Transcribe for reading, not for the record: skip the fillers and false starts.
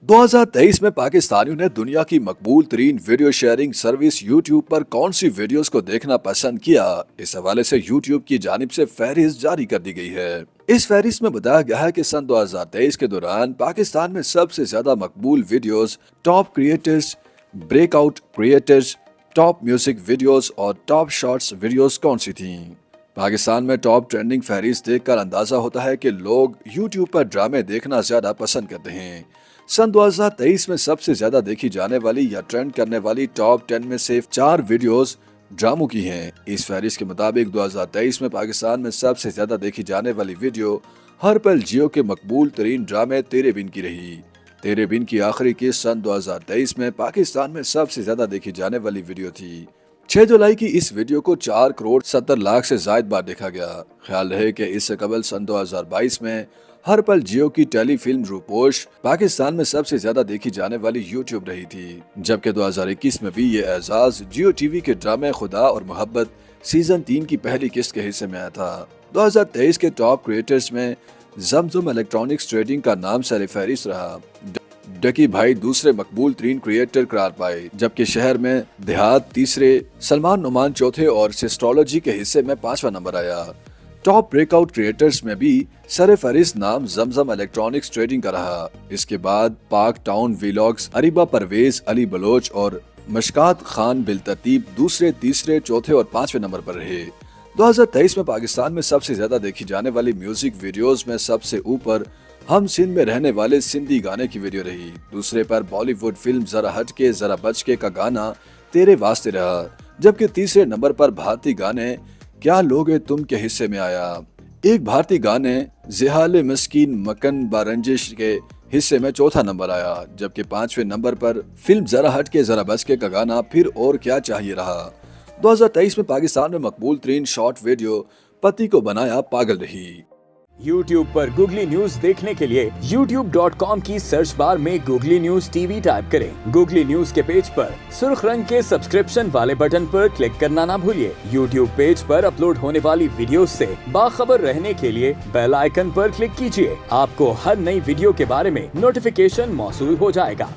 2023 में पाकिस्तानियों ने दुनिया की मकबूल तरीन वीडियो शेयरिंग सर्विस यूट्यूब पर कौन सी वीडियोस को देखना पसंद किया, इस हवाले से यूट्यूब की जानिब से फहरिस्त जारी कर दी गई है। इस फहरिस्त में बताया गया है कि सन 2023 के दौरान पाकिस्तान में सबसे ज्यादा मकबूल videos, top creators, breakout creators, top music videos और टॉप शॉर्ट्स वीडियोस कौन सी थीं। पाकिस्तान में टॉप ट्रेंडिंग फहरिस्त देखकर अंदाजा होता है कि लोग यूट्यूब पर ड्रामे देखना ज्यादा पसंद करते हैं। सन 2023 में सबसे ज्यादा देखी जाने वाली या ट्रेंड करने वाली टॉप 10 में से 4 वीडियोस ड्रामों की हैं। इस फहरिस्त के मुताबिक 2023 में पाकिस्तान में सबसे ज्यादा देखी जाने वाली वीडियो हर पल जियो के मकबूल तरीन ड्रामे तेरे बिन की रही। तेरे बिन की आखिरी किस्त सन 2023 में पाकिस्तान में सबसे ज्यादा देखी जाने वाली वीडियो थी। 6 जुलाई की इस वीडियो को 4 करोड़ 70 लाख से ज्यादा बार देखा गया। ख्याल रहे कि इससे कबल सन 2022 में हर पल जियो की टेली फिल्म रूपोश पाकिस्तान में सबसे ज्यादा देखी जाने वाली यूट्यूब रही थी, जबकि 2021 में भी ये एजाज जियो टीवी के ड्रामे खुदा और मोहब्बत सीजन 3 की पहली किस्त के हिस्से में आया था। 2023 के टॉप क्रिएटर्स में जमजम इलेक्ट्रॉनिक्स ट्रेडिंग का नाम सर फहरिस्त रहा। डकी भाई दूसरे मकबूल तरीन क्रिएटर करार पाए, जबकि शहर में देहात तीसरे, सलमान नुमान चौथे और सिस्ट्रोलॉजी के हिस्से में 5वां नंबर आया। टॉप ब्रेकआउट क्रिएटर्स में भी सर फहरिस्त नाम जमजम इलेक्ट्रॉनिक्स ट्रेडिंग का रहा। इसके बाद पाक टाउन वीलॉग्स, अरीबा परवेज, अली बलोच और मशकात खान बिलतरतीब दूसरे, तीसरे, चौथे और 5वें नंबर पर रहे। 2023 में पाकिस्तान में सबसे ज्यादा देखी जाने वाली म्यूजिक वीडियोस में सबसे ऊपर हम सिंध में रहने वाले सिंधी गाने की वीडियो रही। दूसरे पर बॉलीवुड फिल्म जरा हटके जरा बचके का गाना तेरे वास्ते रहा, जबकि तीसरे नंबर पर भारतीय गाने क्या लोगे तुम के हिस्से में आया। एक भारतीय गाने जिहाले मस्कीन मकन बारंजिश के हिस्से में चौथा नंबर आया, जबकि 5वें नंबर पर फिल्म जरा हटके जरा बचके का गाना फिर और क्या चाहिए रहा। 2023 में पाकिस्तान में मकबूल तरीन शॉर्ट वीडियो पति को बनाया पागल रही। YouTube पर गूगली न्यूज देखने के लिए youtube.com की सर्च बार में गूगली न्यूज टीवी टाइप करें। गूगली न्यूज के पेज पर सुर्ख रंग के सब्सक्रिप्शन वाले बटन पर क्लिक करना ना भूलिए। YouTube पेज पर अपलोड होने वाली वीडियोस से बाखबर रहने के लिए बेल आइकन पर क्लिक कीजिए। आपको हर नई वीडियो के बारे में नोटिफिकेशन मौसूल हो जाएगा।